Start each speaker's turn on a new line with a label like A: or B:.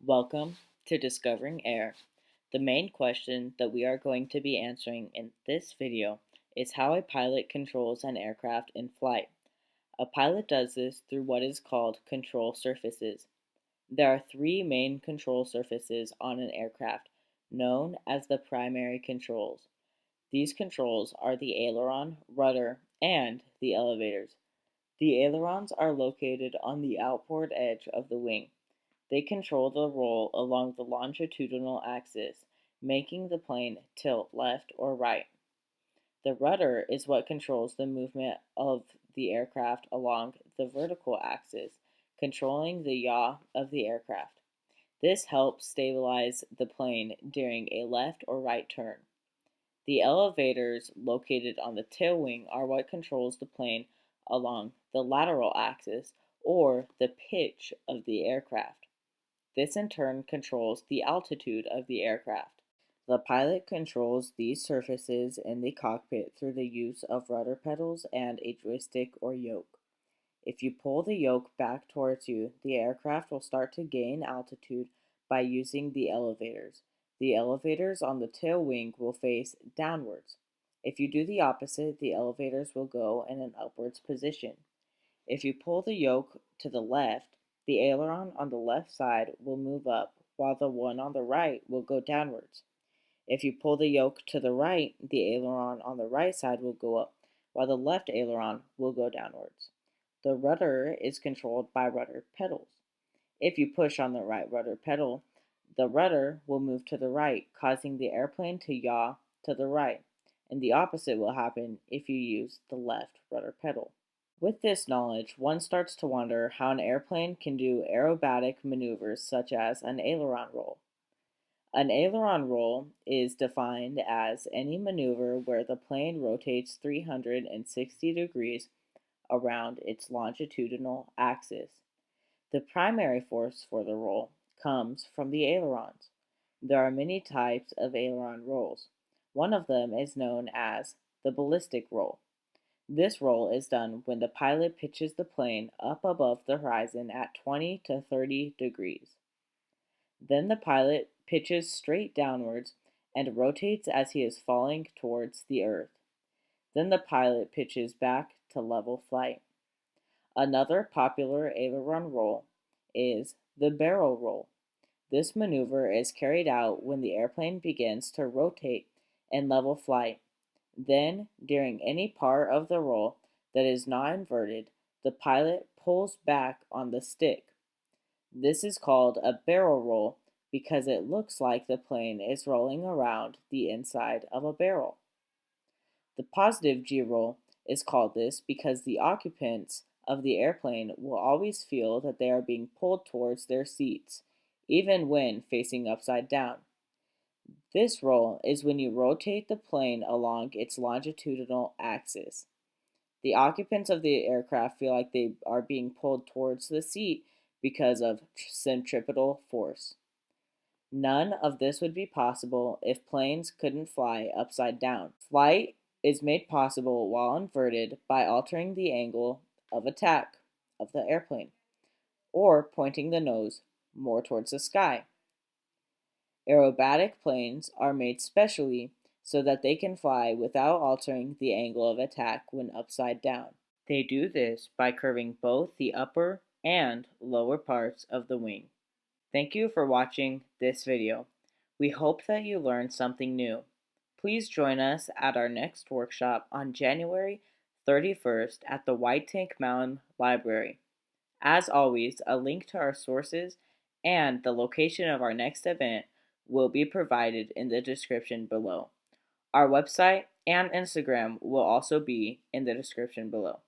A: Welcome to Discovering Air. The main question that we are going to be answering in this video is how a pilot controls an aircraft in flight. A pilot does this through what is called control surfaces. There are three main control surfaces on an aircraft, known as the primary controls. These controls are the aileron, rudder, and the elevators. The ailerons are located on the outboard edge of the wing. They control the roll along the longitudinal axis, making the plane tilt left or right. The rudder is what controls the movement of the aircraft along the vertical axis, controlling the yaw of the aircraft. This helps stabilize the plane during a left or right turn. The elevators located on the tail wing are what controls the plane along the lateral axis, or the pitch of the aircraft. This in turn controls the altitude of the aircraft. The pilot controls these surfaces in the cockpit through the use of rudder pedals and a joystick or yoke. If you pull the yoke back towards you, the aircraft will start to gain altitude by using the elevators. The elevators on the tail wing will face downwards. If you do the opposite, the elevators will go in an upwards position. If you pull the yoke to the left, the aileron on the left side will move up, while the one on the right will go downwards. If you pull the yoke to the right, the aileron on the right side will go up, while the left aileron will go downwards. The rudder is controlled by rudder pedals. If you push on the right rudder pedal, the rudder will move to the right, causing the airplane to yaw to the right, and the opposite will happen if you use the left rudder pedal. With this knowledge, one starts to wonder how an airplane can do aerobatic maneuvers such as an aileron roll. An aileron roll is defined as any maneuver where the plane rotates 360 degrees around its longitudinal axis. The primary force for the roll comes from the ailerons. There are many types of aileron rolls. One of them is known as the ballistic roll. This roll is done when the pilot pitches the plane up above the horizon at 20 to 30 degrees. Then the pilot pitches straight downwards and rotates as he is falling towards the earth. Then the pilot pitches back to level flight. Another popular aileron roll is the barrel roll. This maneuver is carried out when the airplane begins to rotate in level flight. Then, during any part of the roll that is not inverted, the pilot pulls back on the stick. This is called a barrel roll because it looks like the plane is rolling around the inside of a barrel. The positive G roll is called this because the occupants of the airplane will always feel that they are being pulled towards their seats, even when facing upside down. This roll is when you rotate the plane along its longitudinal axis. The occupants of the aircraft feel like they are being pulled towards the seat because of centripetal force. None of this would be possible if planes couldn't fly upside down. Flight is made possible while inverted by altering the angle of attack of the airplane, or pointing the nose more towards the sky. Aerobatic planes are made specially so that they can fly without altering the angle of attack when upside down. They do this by curving both the upper and lower parts of the wing. Thank you for watching this video. We hope that you learned something new. Please join us at our next workshop on January 31st at the White Tank Mountain Library. As always, a link to our sources and the location of our next event will be provided in the description below. Our website and Instagram will also be in the description below.